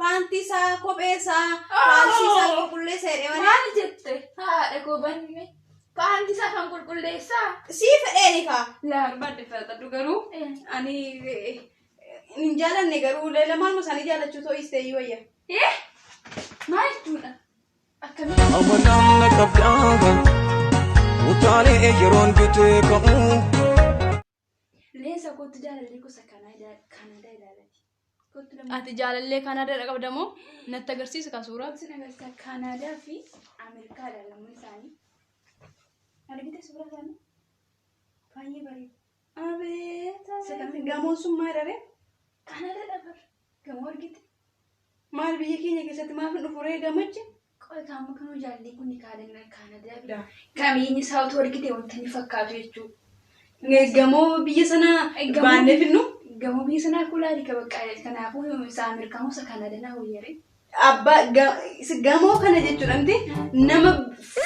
Paantisa kopheessa haalsisaa qulqulleessa jedhee maal jette haadha gobanne paantisaa kan qulqulleessaa sii fedheeni kaa laa barbaadeffatu garuu ani hin jaalanne garuu leelamaan isaanii jaallachuu ta'uu isteeyyuu wayya maal jechuudha akkamitti amanaan qabdaagan utaalee yeroon bitee ka'u leensa kootu jaalallee gosa Kanaadaa ilaalati. Ati jaalallee Kanaadaa qabdamoo natti agarsiisa ka suuraa. Sin agarsiisa Kanaadaa fi Ameerikaa lamaan isaanii. Argite suuraa isaanii? Baay'ee bareedu. Abeet gamoon sun maal dhabee? Kanaadaa dhabar. Gamoo argite? Maal biyya keenya keessatti maaf hin dhufuree gamachi? Qotamu kanuu jaallee kun Kanaadaa bira. Qabeenyi isaa otoo argite wanta ni fakkaatu jechuudha. Gamoo biyya sanaa baannee finnu? Gamoo biyya sanaa kulaadhi ka bakka kanaafuu isa Ameerikaa isa Kanaadaa naa wayyare. Abbaa gamoo kana jechuudhamti nama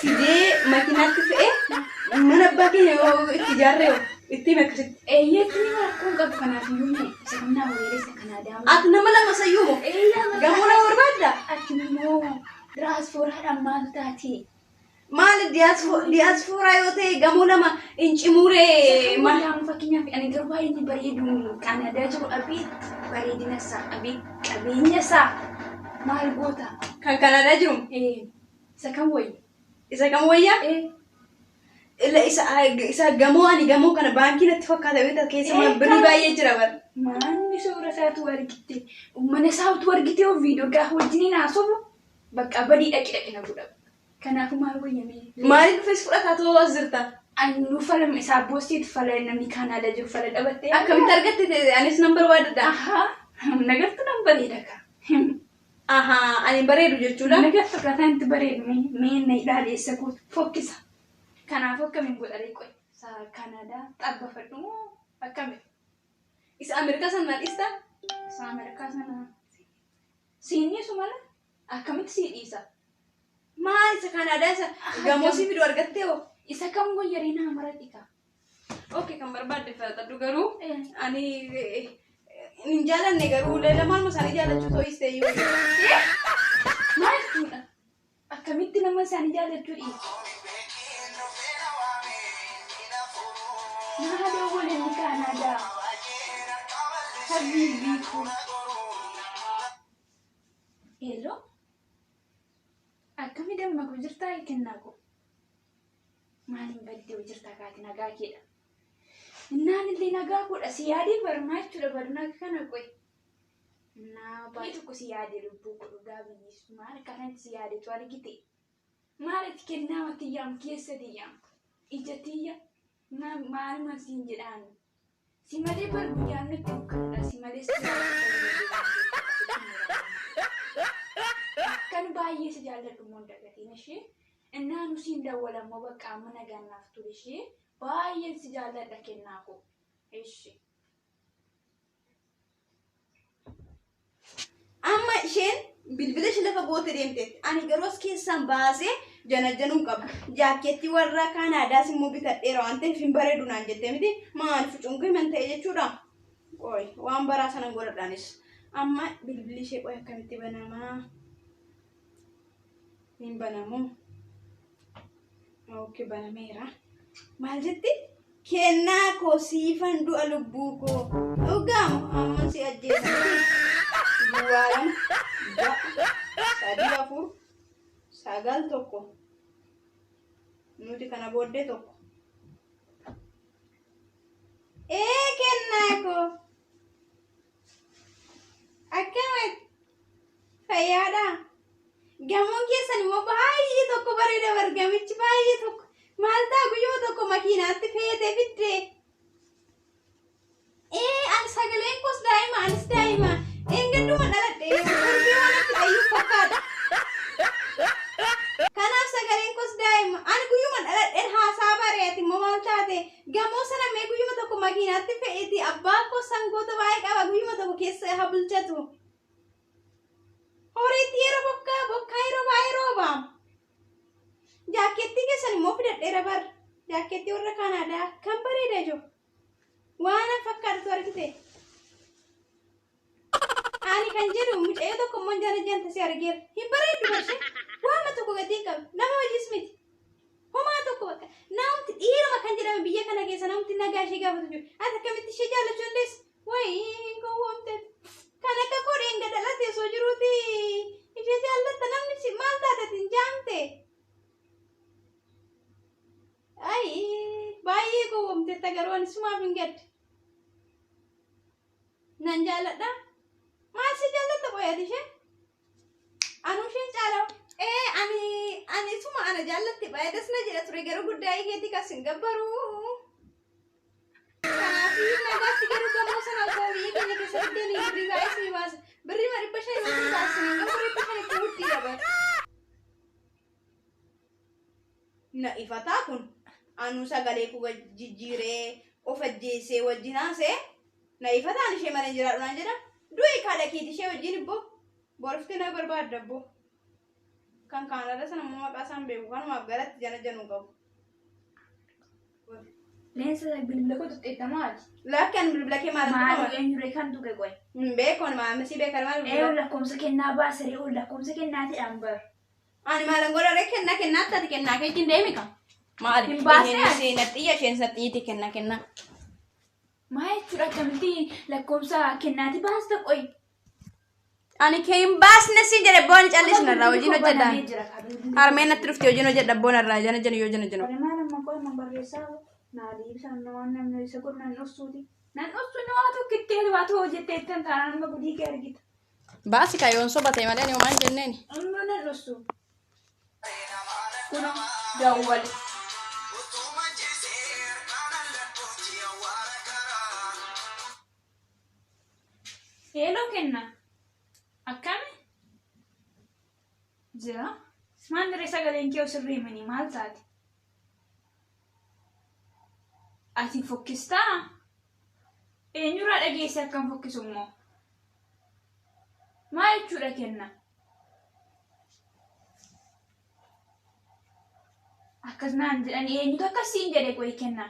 fidee makiinaatti fe'ee mana abbaa keenya yoo itti ijaarree itti makkasitti. Eeyyeetti ni rakkoon qabu kanaafiyyuu isa naa wayyare isa Kanaadaa. Ati nama lama sayyuu moo? Gamoo nama barbaadda? Ati immoo diraaspooraadhaan maal taati? Maal diyaasfooraa yoo ta'e gamoo lama incimuree maal fakkeenyaaf ani garuu baay'ee bareedu Kanaadaa jiru abeet bareedina isaa abeet qabeenya isaa maal goota kan Kanaadaa jiru isa kan wayya isa kan wayya isa gamoo ani gamoo kana baankii natti fakkaata beektaa keessa birrii baay'ee jira bar maanni suura isaatu argite ummana isaatu argite oo viidiyoo gaafa wajjiniin haasofnu bakka badii dhaqina godha. Kanaafuu maal wayyame? Maaliif dhufes fudhataa ta'uu as jirta? Ani falam isaa boosiit fala namni Kanaadaa jiru fala dhabattee. Akkamitti argatte anis nan barbaadadha. Nagartu nan bareeda ka. Ani bareedu jechuudha. Nagartu kataan itti bareedu mee na ilaaleessa koo fokkisa. Kanaafuu akkamiin godharee qoy. Isaa Kanaadaa xabbafadhu akkamiin? Isa Ameerikaa sana dhiista? Isa Ameerikaa sana siinii sumala akkamitti sii dhiisa? Maal isa Kanaadaa isa gamoo si fidu argattee hoo? Isa kam goyyaree naa maradhika. Okay kan barbaadeffatu garuu ani hin jaalanne garuu leelamaan isaanii jaallachuu ta'uu isteeyyuu. Maal jechuudha? Akkamitti nama isaanii jaallachuu dhiisa? Naadoo waliin Kanaadaa. Habiibii kun. Hello? Akkami dammaku jirtaa kennaa ko maaliin baddee jirtaa kaati nagaa keedha innaan illee nagaa godha si yaadee barmaa jechuudha barnaa kana qoy naa baay'ee tokko si yaadee lubbuu godhu gaabiyyisu maal akkanatti si yaadeetu argite maalitti kennaa matiyyaam keessa diyyaam ija tiyya maal marsiin jedhaan si malee bar guyyaan nutti dukkanadha si malee kan baay'ee si jaalladhu monda gatiin ishee innaan usiin dawwalammoo bakka amma nagaannaaf ture ishee baay'een si jaalladha kennaako ishee. Amma isheen bilbila ishee lafa goote deemteetti ani garuu as keessaan baasee janajjanuun qaba. Jaakkeettii warra Kanaadaas immoo bitadheera waan ta'eef hin bareedu naan jettee miti maal fucunqii man ta'e jechuudha. Qoy waan baraa sanan godhadhaanis amma bilbilli ishee qoy akkamitti banamaa? Hin banamu. Okay banameera. Maal jetti? Kennaa koo siifan du'a lubbuu koo. Dhugaamu amma si ajjeesatti. Duwwaalam. Sadii afur. Sagal tokko. Nuti kana booddee tokko. Kennaa koo. Akkamitti? Fayyaadhaa? Gamoon keessan immoo baay'ee tokko bareeda bargamichi baay'ee tokko maal ta'a guyyoo tokko makiinaatti feetee fiddee. Ani sagaleen koos daa'ima anis daa'ima eengadduma dhaladhee gurbii waan itti dhayyuu fakkaata. Kanaaf sagaleen koos daa'ima ani guyyuma dhaladheen haasaa bareeti immoo maal taate gamoo sana mee guyyuma tokko makiinaatti fe'eeti abbaan koo sangoota baay'ee qaba guyyuma tokko keessa haa bulchatu. Horiitti yeroo bokkaa yeroo baay'ee roobaa. Jaakkeettii keessan immoo fidadheera bar. Jaakkeettii warra Kanaadaa kan bareeda jiru. Waan fakkaatu argite. Ani kan jedhu mucayyoo tokko immoo jana janta si argeera. Hin bareeddu bashee. Waama tokko gatii qabu. Nama hojiis miti. Homaa tokko bakka. Namti dhiiruma kan jedhame biyya kana keessa namti nagaa ishee gaafatu jiru. Ati akkamitti ishee jaallachuu dandeessi? Wayii gowwoomte. Kan akka kodheen gadala teessoo jiruuti. Ishee jaallatta namni si maal taatatiin jaamte? Baay'ee gowwoomte garuu ani sumaaf hin gadde. Nan jaalladha. Maal si jaallatta qoyati ishee? Anu isheen caalaa. Ani suma ana jaallatti baay'eedas na jedha ture garuu guddaa eegeeti kas hin gabbaru. Kanaafii nagaatti garuu gamoo sana osoo biyya keenya keessatti deemee birrii baay'ee si baasa. Birrii ma 500 si baasa hin gamoo 500 itti huddii dabala. Na ifataa kun anu sagalee kuga jijjiiree of ajjeesee wajjin haasee na ifataan ishee malee jiraadhu naan jedha. Du'i kaadha kiiti ishee wajjin ibboo borofti na barbaadda ibboo. Kan kaanarra sana immoo maqaa isaan beeku kanumaaf galatti jana januu qabu. Leensa bilbila koo tutteetta maali? Lakkaan bilbila kee maal Maali eenyuree kan tuqe qoy? hin beekon maamisi beekan maal Eeyyuu lakkoomsa kennaa baasaree ol lakkoomsa kennaatiidhaan bar. ani maalan godhare kennaa taati kennaa kee ittiin deemi kan maali Hin baasne isheen xiyya isheen saxxiiti kennaa Maa jechuudha akkamitti lakkoomsa kennaati baasta qoy? ani kee hin baasne si jedhe boon callisnarraa hojiin hojjedhaan harmeen natti dhufti hojiin hojjedha boonarraa jana jana yoo jana jana Maal amma qoy man barreessaa naadii ibsaan waan namni isa godhu nan dhoksuuti. Nan dhoksuun waa tokko itti waa ta'uu jetteettan taanaan amma gudii kee argita. baasi kayoon sobate malee ni homaan jenneen Amma nan dhoksu. Kun daawwal. Hello kenna. Akkami? Jira. Maandire sagaleen kee osirrii manii maal taati? Ati fokkistaa? Eenyurraa dhageesse akkam fokkisu immoo? Maal jechuudha kenna? Akkas naan jedhanii eenyutu akkasiin jedhe qoy kenna?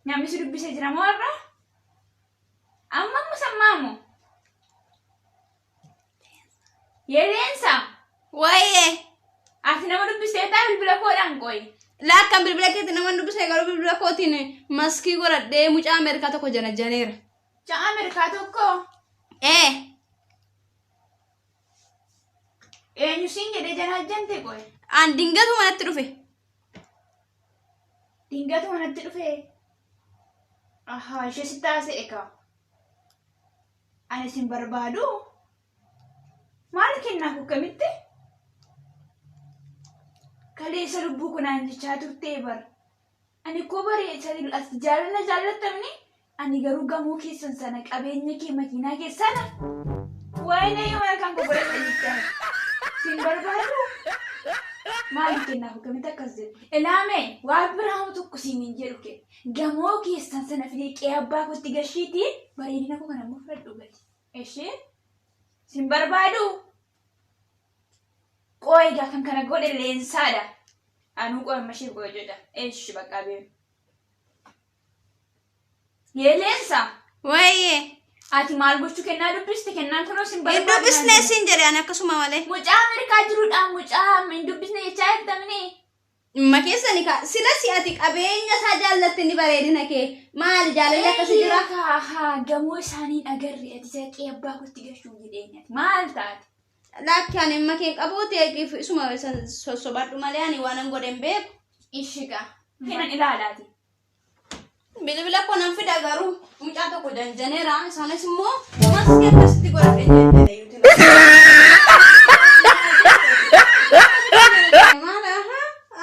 Namni si dubbisee jira moo har'a? Amma musammaamu? Yereensa? waayee Ati nama dubbisee taa bilbila koodhaan qoy. lakkaan bilbila keetti nama dubbisee garuu bilbila kootiin maskii godhadhee mucaa Ameerikaa tokko jana janeera Mucaa Ameerikaa tokko? Eenyu siin jedhee janaajjante qoy? an dingatu manatti dhufe Dingatu manatti dhufe? Ahaa, ishee si taasise ekaa. Ani sin barbaadu? Maal kennaaf akkamitti? Kaleessa lubbuu kunaan jechaa turtee bar. Ani koo bareecha as jaallattamni ani garuu gamoo keessan sana qabeenya kee makiinaa keessana. Waa'ee yoo mana kan kokoleessa jechaa. Sin barbaadu? Maal kennaaf akkamitti akkas jedhu? Ilaame waa biraamu tokko siin jedhu kee. Gamoo keessan sana filiiqee abbaa kootti gashiitii bareedina koo kana immoo fudhadhu gati. Ishee sin barbaadu? Qoygaa kan kana godhe leensaadha. Anuu qoyama ishee godhedha. Eeshi bakka beeku. Yee leensa? waayee Ati maal gochuu kennaa dubbiste kennaan kunoo sin barbaadu? hin dubbisne siin jedhe ani akkasuma malee Mucaa Ameerikaa jirudha. Mucaa hin dubbisne jechaa jirtamni. makeessani ka sila si'ati qabeenya isaa jaallatti ni bareedina kee maal jaalalli akkasi jira Haa gamoo isaanii agarre ati saqee abbaa kootti gashuu jedheenyati. Maal taate? lakki ani amma kee qabuuti eegiif isuma sossobadhu malee ani waan godhen beeku Ishiga. Hinan ilaalaati. bilbila koo nan fida garuu mucaa tokko janjaneera isaanis immoo maskii akkasitti godhate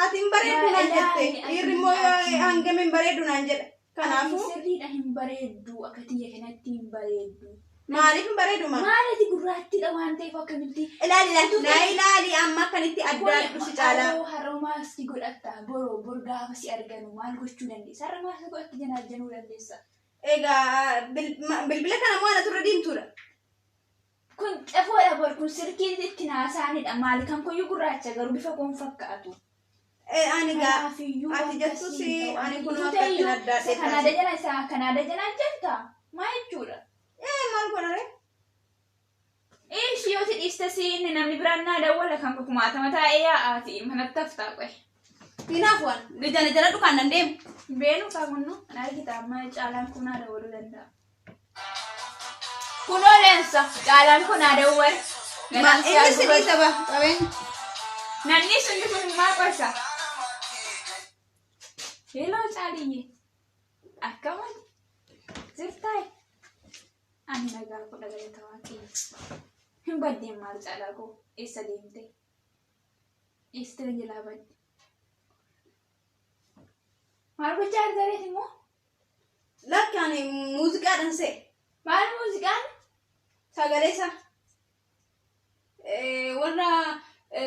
ati hin bareedu naan jette dhiirri immoo hangam hin bareedu naan jedha kanaafuu Sirriidha hin bareeddu akka tiyya kanatti hin bareeddu. maaliif hin bareedu ma Maalati gurraattiidha waan ta'eef akkamitti? ilaali amma akkanitti addaadhu si caalaa Haroo maaskii godhatta bor gaafa si arganu maal gochuu dandeessa? Har'a maaskii godhatti janaajjanuu dandeessa. egaa bilbila kana moo ana turre diimtuudha Kun xafoodha bor kun sirkii itti naasaanidha. Maali kan koyyuu gurraacha garuu bifa koon fakkaatu. ani gaa ati jettus ani kun akka itti addaadhe Kanaada jala isaa kanaada jala jetta. Maal jechuudha? Maal godhare? Ishii yoo tidhiiste siin namni biraan naa dawwala kan kukumaatama taa'ee yaa'aati manatti haftaa qoe. Kinaaf waan jala dhukaan nan deemu. Beenu kamunnu argita amma caalaan kun naa dawwaluu danda'a. Kunoo leensa caalaan kun naa dawwala. Inni sidii saba qabeenya. Nanni sun kun maa qosa? Hello caaliyye. Akkaman sirtaay. Ani nagaa kudha galata waaqee. Hin baddeen maal caalaa koo eessa deemte? Eessa jalaa badde? Maal gochaa argareet immoo? Lakkaan muuziqaadhaan se'e. Maal muuziqaan? Sagalee isaa. Warra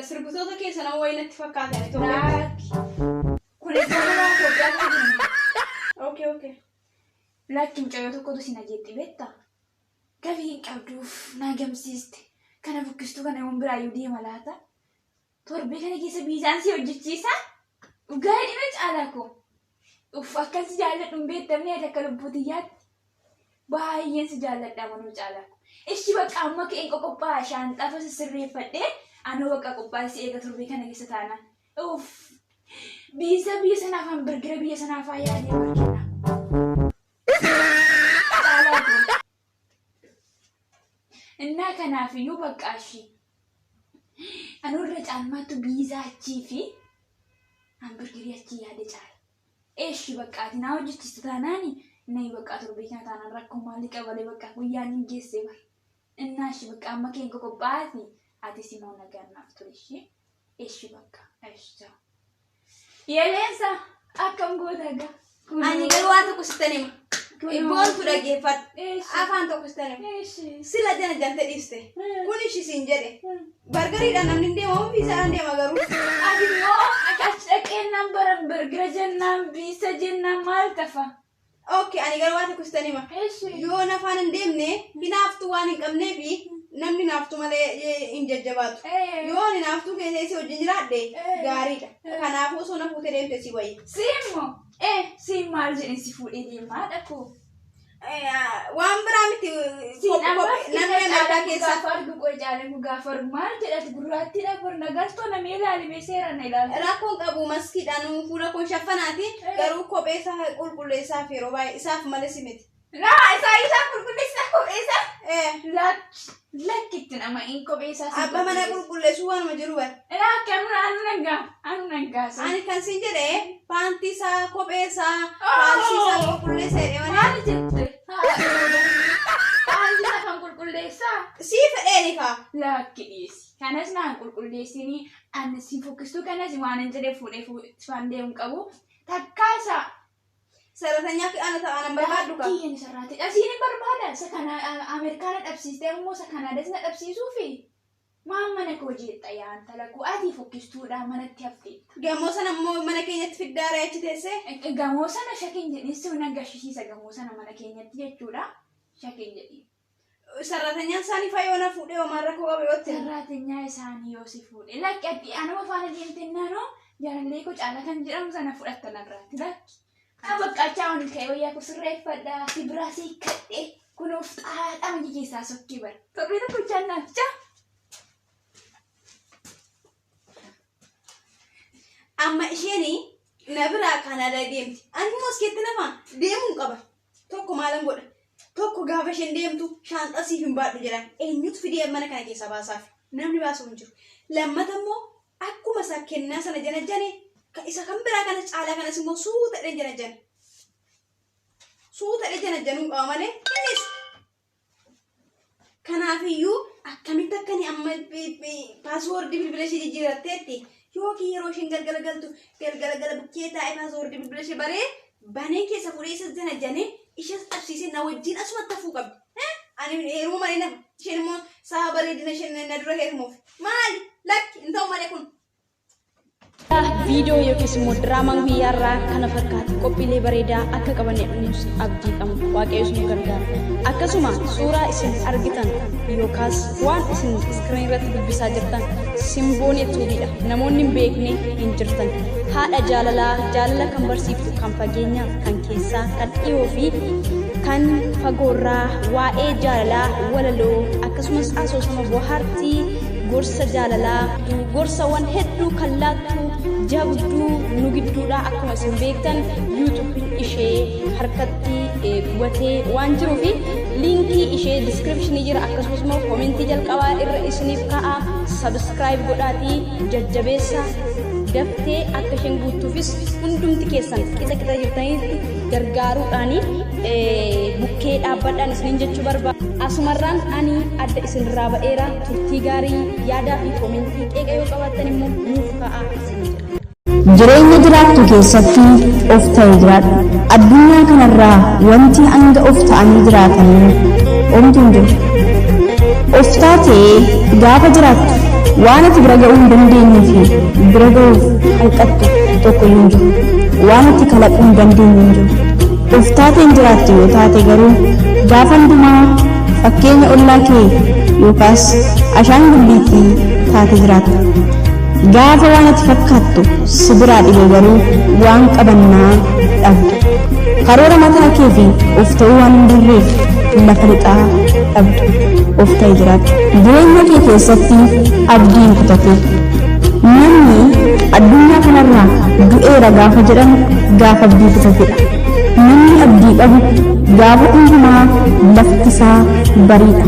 sirbitoota keessa nama wayinatti fakkaatan tokko. Kun iddoo biraa Itoophiyaa kan Okay. Lakkiin mucayyoo tokkotu si nageetti beektaa? Gaabii hin qabduuf na gamsiiste. Kana bukkistuu kana yoon biraayyuu deema laata? Torbee kana keessa biizaan si hojjechiisaa? Dhugaa dhibee caalaa koo. Akkan si jaalladhu hin beektamne akka lubbuutiyyaatti. Baay'een si jaalladha manuu caalaa koo. Ishi bakka amma ka'een qophaa'a shaanxaafa sirreeffadhee anoo bakka qophaa'e si eega torbee kana keessa taanaan. Biyya sanaaf hambirgira biyya sanaaf yaadee barkeedha. Innaa kanaafiyyuu bakka ishii anuurra caalmaattu biyya achii fi hambirgirii achii yaade caala. Eeshi bakka ati naa hojjechiistu taanaani inni bakka torbee kana taanaan rakkoo maalii qabalee bakka guyyaan hin geessee bara. Innaa ishii bakka amma keen qophaa'aati ati simoo nagaannaaf ture ishii. Eeshi bakka eeshi Yeleensa akkam gootaga. Ani garuu waan tokko sitan hima. Boontu dhaggeeffadhu. Afaan tokko sitan hima. Sila jana jante dhiiste. Kun ishii siin jedhe. Bargariidhaan namni hin deema biisaan deema garuu. Ati immoo achi dhaqeennaan baran bargira jennaan biisa jennaan maal tafa? Okay, ani garuu waan tokko sitan hima. Yoo nafaan hin deemne hinaaftuu waan hin qabneefi namni naaftuu malee hin jajjabaatu. Yoo ani naaftuu keessee si wajjin jiraadhe gaariidha. Kanaafuu osoo na fuutee deemte si wayya. Siimmoo? Siin maal jedhin si fuudhee deemaa dhaqoo? Waan biraa miti namni mataa keessa. Gaafa argu qoy jaalatu gaafa argu maal jedhati gurraattiidha gurna galtoo namni ilaalimee seera na ilaalu. Rakkoon qabu maskiidhaan fuula kun shaffanaati garuu kophee isaa qulqulleessaaf yeroo baay'ee isaaf malee si miti. Isaa qulqulleessaa kophee isaa? Lakkitti nama hin kophee isaa si Abba mana qulqulleessuu waanuma jiru bara. Akka anu nangaasa. Ani kan siin jedhee paantii isaa, kophee isaa, kaalsii isaa qulqulleessa jedhee maal jette? Paantii isaa kan qulqulleessaa? Sii fedheeni kaa. Lakki dhiisi. Kanas naan qulqulleessinii ani si fokkistuu kanas waan hin jedhee fuudhee waan deemu qabu takkaasaa. Sarratanya ana ta'an barbaadu ka. Kiyyan sarraate. Asiin barbaada. Sakana Ameerikaana dhabsiistee immoo Kanaadas na dhabsiisuu fi maan mana koo jeetta yaan talaku ati fokkistuudha manatti haftee. Gamoo sana immoo mana keenyatti fiddaa reechi teessee. Gamoo sana shakin jedhiinsi una gashisiisa gamoo sana mana keenyatti jechuudha. Shakin jedhi. Sarratanyaan isaanii fayyoona fuudhee homaan rakkoo qabu yoo ta'e. Sarratanyaa isaanii yoo si fuudhe. Lakki addi anuma faana deemtee naannoo jaalallee koo caala kan jedhamu sana fudhattan irraatti lakki. Bakka caawwan ka'ee wayyaa kusirreeffadhaa si biraa si kadhee kunuuf xaadhaa hojii keessaa sokkii bara. Torbee tokko jaannaaf jaa. Amma isheenii na biraa Kanaadaa deemti. Ani immoo askeetti namaa deemuun qaba. Tokko maalan godha. Tokko gaafa isheen deemtu shaanxaa siif hin baadhu jedhan. Eenyutu fidee mana kana keessaa baasaaf? Namni baasuu hin jiru. Lammata immoo akkuma isaa kennaa sana jana jane isa kan biraa kana caalaa kanas immoo suutadhee jana jane. Suutadhee jana januu qaba malee innis. Kanaafiyyuu akkamitti akkani amma paaswoordii bilbila ishee jijjiirratteetti yookiin yeroo isheen galgala galtu galgala bukkee taa'ee paaswoordii bilbila ishee baree banee keessa fuudhee isa jana jane ishees dhabsiisee na wajjin asumatti hafuu qabdi. Ani yeroo malee nama isheen immoo sa'a bareedina isheen na dura heerumuuf maali lakki hin ta'u malee kun. Video yookiis immoo diraamaan guyyaarraa kana fakkaatu qophiilee bareedaa akka qabanneef abdii qabna waaqayyoon nu gargaara. Akkasuma suuraa isin argitan yookaas waan isin iskiriin irratti dubbisaa jirtan simboon yetuudha namoonni hin beekne hin jirtan. Haadha jaalala kan barsiiftu kan fageenyaa kan keessaa kan dhiyoo fi kan fagoorraa waa'ee jaalalaa walaloo akkasumas asoosama bohaartii gorsa jaalalaa gorsawwan hedduu kan laattu jabduu nu gidduudhaa akkuma isin beektan yuutuubiin ishee harkatti qubatee waan jiruuf liinkii ishee diskiripshinii jira akkasumas immoo koomentii jalqabaa irra isiniif ka'a sabskiraayib godhaatii jajjabeessa daftee akka isheen guutuufis hundumti keessan qixa jirtanitti gargaaruudhaani bukkee dhaabbadhaan isiniin jechuu barbaada. Asumarraan ani adda isinirraa ba'eera turtii gaarii yaadaa fi koomentii qeeqa yoo qabaattan immoo nuuf ka'a isin jira. Jireenya jiraattu keessatti of ta'ee jiraadhu. Addunyaa kanarraa wanti hanga of ta'anii jiraatanii homtuu hin jiru. Of taatee gaafa jiraattu waan ati bira ga'uu hin dandeenyee fi bira ga'uuf hanqattu tokko hin jiru. Waan ati kalaquu hin dandeenye hin jiru. Of taateen jiraattu yoo taate garuu gaafa hundumaa fakkeenya ollaa kee yookaas ashaangulliitii taate jiraatta. Gaafa waan ati fakkaattu si biraa dhibee garuu waan qabannaa dhabdu. Karoora mataa kee fi of ta'uu waan hin dirreef lafa lixaa dhabdu. Of ta'ee jiraattu. Jireenya kee keessatti abdii hin kutate. Namni addunyaa kanarraa du'eera gaafa jedhamu gaafa abdii kutatedha. Namni abdii qabu gaafa hundumaa lafti isaa bariidha.